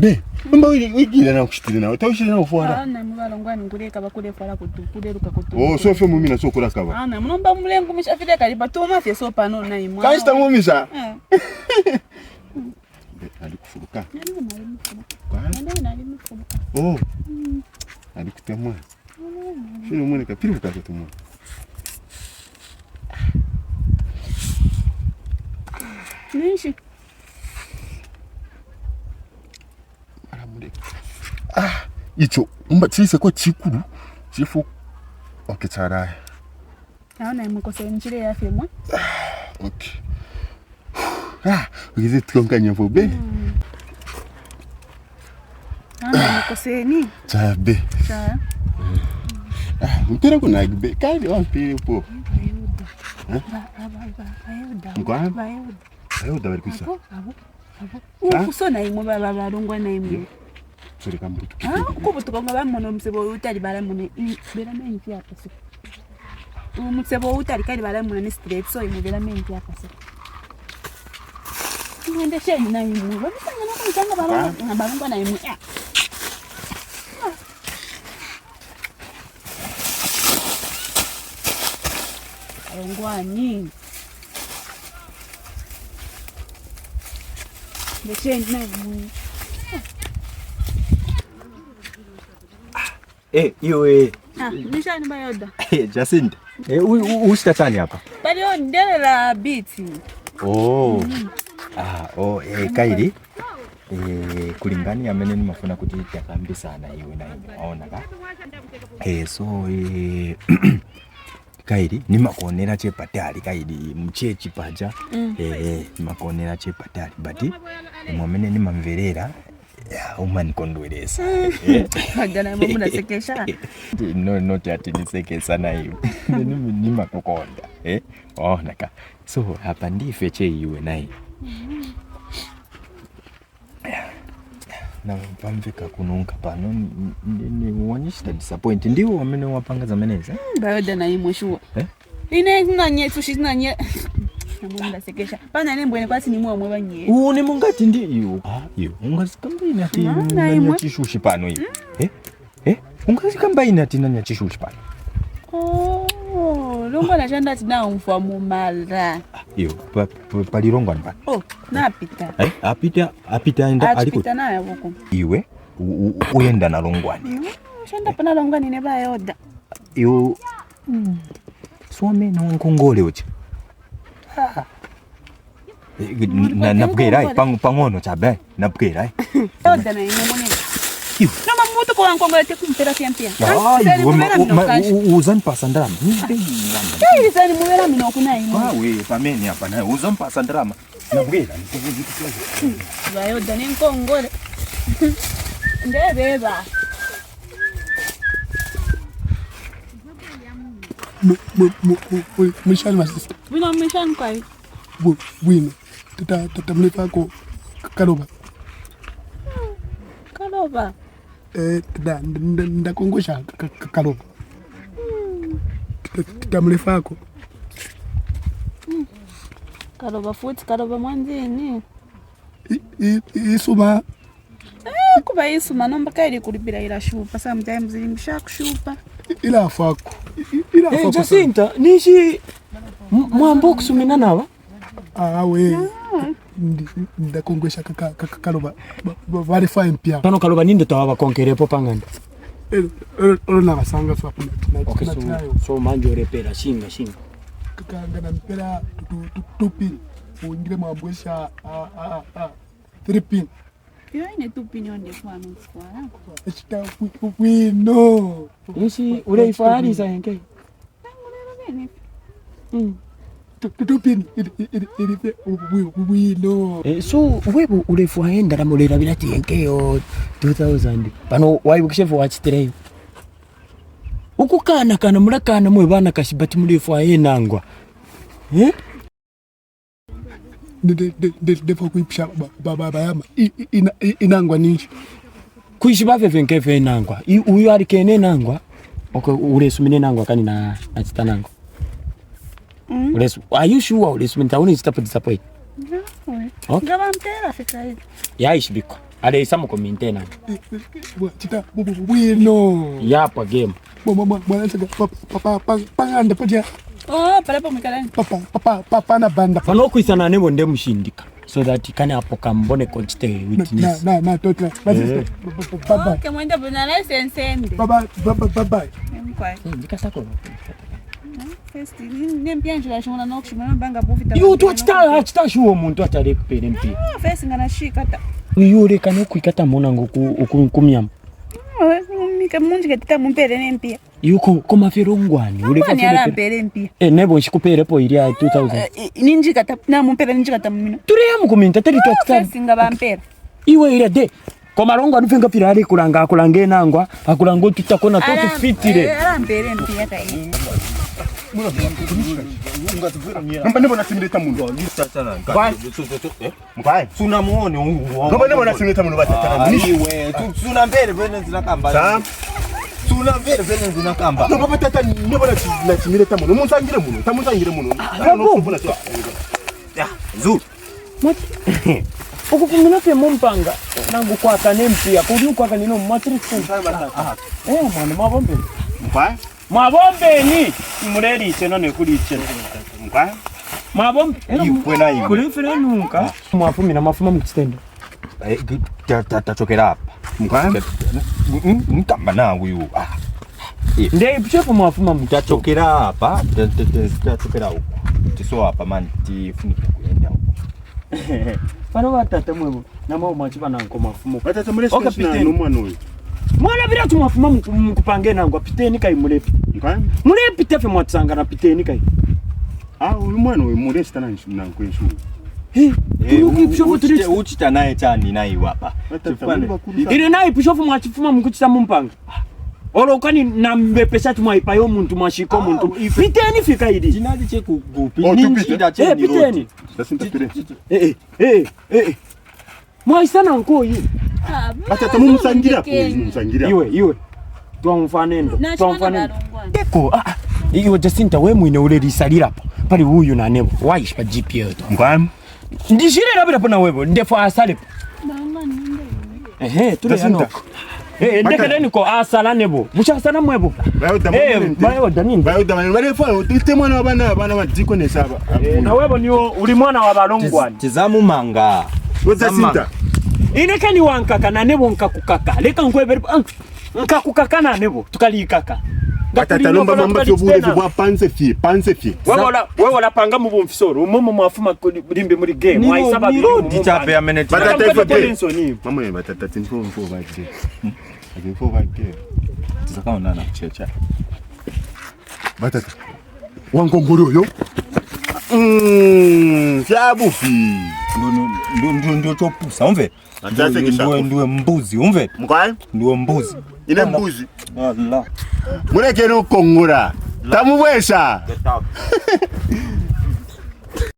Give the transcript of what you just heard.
Be, mba wigire na kushitira nawe. Tawishira na ufwara. Na mubalo ngwani nguleka bakule fara kutukule luka kutu. Oh, so fe mumina so kula kaba. Na munomba mulengu mishafide kaliba to mafia so pano na imwa. Kaista mumisa. Alikufuruka. Oh. Alikutemwa. Shino mwene kapiri ukakutemwa. Nishi. Icho umba chise kwa chikuru chifu okecharaye. Naona imukose nchire ya filmu. Okay. Ugize tukonkanya fobe. Imukose ni. Chabe. Cha. Mpira kuna gbe kali wampire po. Ngwa. Ayo bari kusa. Ukusona imwe baba barungwa na imwe. Sori kambutu. Kubu tukonga bamono msebo utali baramune bera mengi hapa se. Msebo utali kali baramune ni straight so imwe bera mengi hapa se. Ngende sheni na imwe. Wabisanga na kumchanga barungwa na imwe. Ngwani. Ndesheni na imwe. Iwe. Nishani bayoda. Jacinda. Usitatani hapa. Bali on ndele la biti. Oh. Kairi. Kulingani ameneni mafuna kutitia kambi sana iwe na imeona ka. Kairi nimakonera chepatali kairi mchechi paja. Nimakonera chepatali bati mwamene nimamverera umani kondweleza. Hagana mama nasekesha. No not ati nisekesa na hiyo. Nima kukonda. Naka. So hapa ndife che iwe na hiyo. Na pamvika kununka pano ni wanyishita disappoint ndiwo wamene wapanga zameneza. Bayoda na imwe shuwa. Ine nanye tushizanye. Namwe ndasekesha. Pana nembwe kwasi ni mwe banye. Ni mungati ndiyo. Yo ungazikambaina ati nanya chishushi pano hiyo. Ungazikambaina ati nanya chishushi pano. Longo na chanda tina umfamu mala. Yo palilongo npa. Napita. Apita enda aliko. Apita na yaboko. Iwe uyenda na longwani. Chanda pana longwani ne bayoda. Yo swame na inkongole uchi. Napgerai pangono chabe napgerai. Yoda na imone. Nama mutu kwa inkongole tekumpera pia. Uzan pasandrama. Zani muwera mino kuna imwe. We pameni hapa naye uzan pasandrama. Napgera. Bayoda ni inkongole. Ndebeba. Mishani masista. Wino mishani kwa hiyo? Wino. Tata mlefa ko kaloba. Kaloba? Ndakongosha kaloba. Tata mlefa ko. Kaloba futi, kaloba mwanzini. Isuma. Kuba isuma nomba kairi kulibira ila shupa. Sometimes ilimsha kushupa. Ila afako. Jacinta, nishi mwambo kusumina nawa? We. Ndakongosha kaloba. Bari fine pia. Kano kaloba ninde tawa konkerepo panganda? Na basanga so hapo. Okay, so manjo repera shinga. Kakanga mpera tupi. Uingire mwambosha 3 pin. Yo ine tupi nyonde kwa mskwara. Echita wino. Nishi ule ifari sa yenke. Tupi ilipe wino. So wewe ule fuaenda la mulera bilati yenke yo 2000. Pano waibukishefu wachitire. Ukukana mulakana mwe bana kashibati mulefu ayenangwa. Defo kuipisha baba yama inangwa ninshi kuishiba vevenkefe inangwa uyu ari kene nangwa uresumine nangwa kani na chitanangwa uresu are you sure uresumine tauni disappoint Okay ngaba mpera fika hivi ya ishibiko Ale isamu komintena. Chita bueno. Yapa game. Mwana saka panganda paja. Oh, palapo mikalani. Papa na banda. Fano kuisana nebo nde mushindika. So that kane hapo kambone conste witness. Na totla. Baba. Kemwenda buna license ende. Baba. Mkwai. Ndikasako. First ni mpyanjula shona nokushimana banga bufita. Yo to achita shuo muntu atale kupere mpi. First ngana shikata. Uyure kana kuikata mona ngoku kumyama. Mika munji ketita mumpere nempia. Yuko koma fero ngwani. Ule kwa fero mpere mpia. Nebo nshikupere po ilia 2000. Ninji kata na mumpere ninji kata mumino. Ture ya mukuminta teri to achita. First ngaba mpere. Iwe ile de. Koma rongo anufinga firari kulanga akulange nangwa. Akulango tutakona to tufitire. Ala mpere mpia kai. Ngamba nebo nasimileta mundu. Mkwai. Suna muone uongo. Ngamba nebo nasimileta mundu batatana. Niwe, suna mbele vene zinakamba. Sam. Suna mbele vene zinakamba. No baba tata nebo nasimileta mundu. Munsangire mundu. Tamunsangire mundu. Ya, Zulu. Ukufungina fe mumpanga. Nangu kwa kanempia. Kuri kwa kanino matrix. Mwana mabombe. Mkwai. Mabombe ni mureri cheno ne kuri cheno. Mkwai. Mabombe Iwe na iwe. kuri fere nunka. Mwafumi na mafuma mukitendo. Tatachokera hapa. Mkwai. Mkamba nangu yu. Nde ipishepo mwafuma Tatachokera hapa. Tatachokera huko. Tiso hapa man tifunika kuenda huko. Pano batata mwebo na mao machiba nanko mafumo. Batata muresi na nomwana oyo. Mwana bira tumafuma mukupange nango piteni kai mulepi. Mkwai. Mulepi tefe mwatsanga na piteni kai. Uyu mwana oyo muresi tana nanko yeshu. Turuki pishopo turiti. Uchita naye chani naye hapa. Ile naye pishopo mwachifuma mukuchita mumpanga. Olo kani na mbepesa tumwaipa yo muntu mwashiko muntu. Piteni fika idi. Jinadi cheku gupi. Ninjida cheni piteni. Sasa ntapire. Mwaisana nko yi. Batata mumsangira ko mumsangira. Iwe. Tuamfanendo. Eko iwe Jacinta we mwine ule risalira hapa. Pali huyu na nebo. Waish pa GPA to. Mkwai. Ndishire labira pona webo ndefo asale. Tule yanoko. Ndekeleni ko asala nebo. Mushasana mwebo. Bayo danini. Barefa utite mwana wabana badiko nesaba. Na webo niyo uli mwana wa balongwani. Tizamu manga. Jacinta. Inekani wankaka na nebo nkakukaka. Leka nkwebere nkakukaka na nebo tukalikaka. Batata lomba mamba cyoburevu bwa panze fie. Wewe la panga mu bumfisoro. Mumu mwafuma limbe muri game. Waisaba biro dichape ya meneti. Batata ifo. Mama ye batata tinfo bagde. Tinfo bagde. Tizaka onana checha. Batata. Wankongole oyo. Fiabufi. Ndio chopusa umve. Ndio mbuzi umve. Mkwai? Ndio mbuzi. Ile mbuzi. Allah. Mureke no kongora. Tamubwesha.